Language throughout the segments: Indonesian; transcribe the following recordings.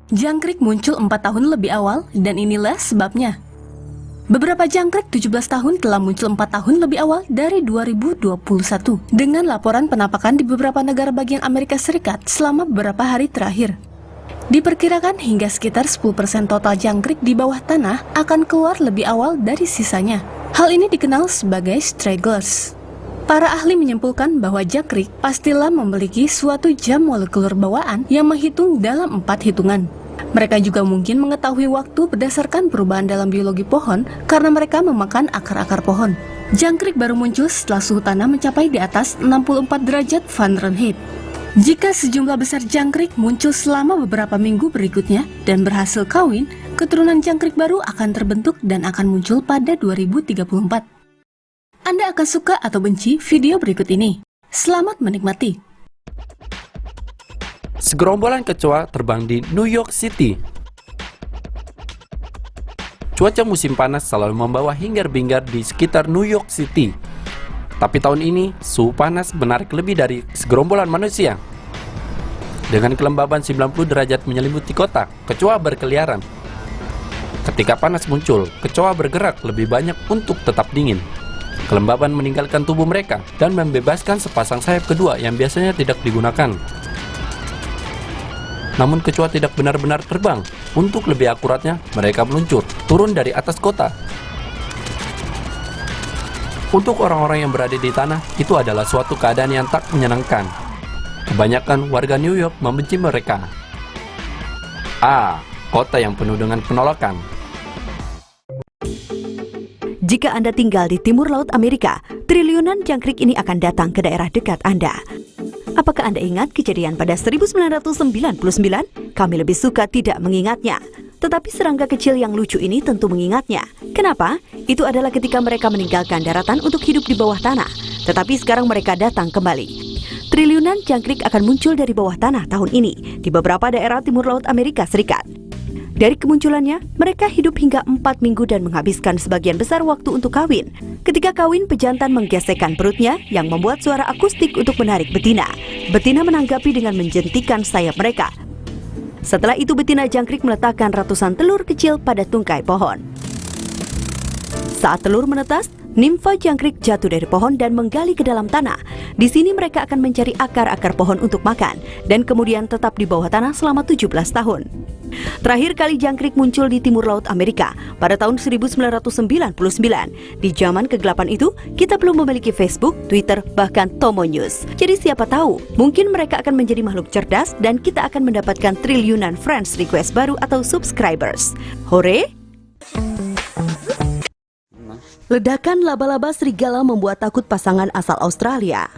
Jangkrik muncul 4 tahun lebih awal dan inilah sebabnya. Beberapa jangkrik 17 tahun telah muncul 4 tahun lebih awal dari 2021 dengan laporan penampakan di beberapa negara bagian Amerika Serikat selama beberapa hari terakhir. Diperkirakan hingga sekitar 10% total jangkrik di bawah tanah akan keluar lebih awal dari sisanya. Hal ini dikenal sebagai stragglers. Para ahli menyimpulkan bahwa jangkrik pastilah memiliki suatu jam molekuler bawaan yang menghitung dalam 4 hitungan. Mereka juga mungkin mengetahui waktu berdasarkan perubahan dalam biologi pohon karena mereka memakan akar-akar pohon. Jangkrik baru muncul setelah suhu tanah mencapai di atas 64 derajat Fahrenheit. Jika sejumlah besar jangkrik muncul selama beberapa minggu berikutnya dan berhasil kawin, keturunan jangkrik baru akan terbentuk dan akan muncul pada 2034. Anda akan suka atau benci video berikut ini. Selamat menikmati. Segerombolan kecoa terbang di New York City. Cuaca musim panas selalu membawa hingar-bingar di sekitar New York City. Tapi tahun ini, suhu panas menarik lebih dari segerombolan manusia. Dengan kelembaban 90 derajat menyelimuti kota, kecoa berkeliaran. Ketika panas muncul, kecoa bergerak lebih banyak untuk tetap dingin. Kelembaban meninggalkan tubuh mereka dan membebaskan sepasang sayap kedua yang biasanya tidak digunakan. Namun kecoa tidak benar-benar terbang. Untuk lebih akuratnya, mereka meluncur, turun dari atas kota. Untuk orang-orang yang berada di tanah, itu adalah suatu keadaan yang tak menyenangkan. Kebanyakan warga New York membenci mereka. Kota yang penuh dengan penolakan. Jika Anda tinggal di timur laut Amerika, triliunan jangkrik ini akan datang ke daerah dekat Anda. Apakah Anda ingat kejadian pada 1999? Kami lebih suka tidak mengingatnya. Tetapi serangga kecil yang lucu ini tentu mengingatnya. Kenapa? Itu adalah ketika mereka meninggalkan daratan untuk hidup di bawah tanah. Tetapi sekarang mereka datang kembali. Triliunan jangkrik akan muncul dari bawah tanah tahun ini di beberapa daerah timur laut Amerika Serikat. Dari kemunculannya, mereka hidup hingga 4 minggu dan menghabiskan sebagian besar waktu untuk kawin. Ketika kawin, pejantan menggesekkan perutnya yang membuat suara akustik untuk menarik betina. Betina menanggapi dengan menjentikan sayap mereka. Setelah itu betina jangkrik meletakkan ratusan telur kecil pada tungkai pohon. Saat telur menetas, nimfa jangkrik jatuh dari pohon dan menggali ke dalam tanah. Di sini mereka akan mencari akar-akar pohon untuk makan dan kemudian tetap di bawah tanah selama 17 tahun. Terakhir kali jangkrik muncul di timur laut Amerika pada tahun 1999. Di zaman kegelapan itu, kita belum memiliki Facebook, Twitter, bahkan Tomo News. Jadi siapa tahu, mungkin mereka akan menjadi makhluk cerdas dan kita akan mendapatkan triliunan friends request baru atau subscribers. Hore! Ledakan laba-laba serigala membuat takut pasangan asal Australia.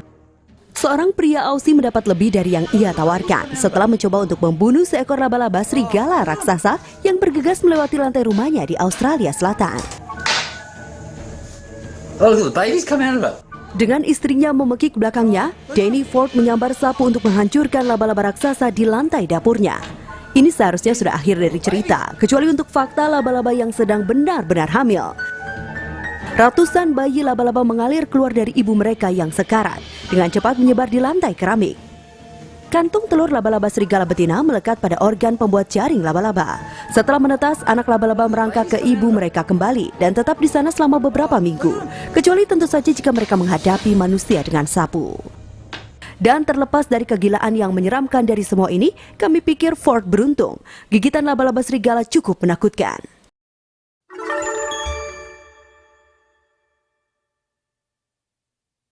Seorang pria Aussie mendapat lebih dari yang ia tawarkan setelah mencoba untuk membunuh seekor laba-laba serigala raksasa yang bergegas melewati lantai rumahnya di Australia Selatan. Dengan istrinya memekik belakangnya, Danny Ford menyambar sapu untuk menghancurkan laba-laba raksasa di lantai dapurnya. Ini seharusnya sudah akhir dari cerita, kecuali untuk fakta laba-laba yang sedang benar-benar hamil. Ratusan bayi laba-laba mengalir keluar dari ibu mereka yang sekarat, dengan cepat menyebar di lantai keramik. Kantung telur laba-laba serigala betina melekat pada organ pembuat jaring laba-laba. Setelah menetas, anak laba-laba merangkak ke ibu mereka kembali dan tetap di sana selama beberapa minggu. Kecuali tentu saja jika mereka menghadapi manusia dengan sapu. Dan terlepas dari kegilaan yang menyeramkan dari semua ini, kami pikir Ford beruntung. Gigitan laba-laba serigala cukup menakutkan.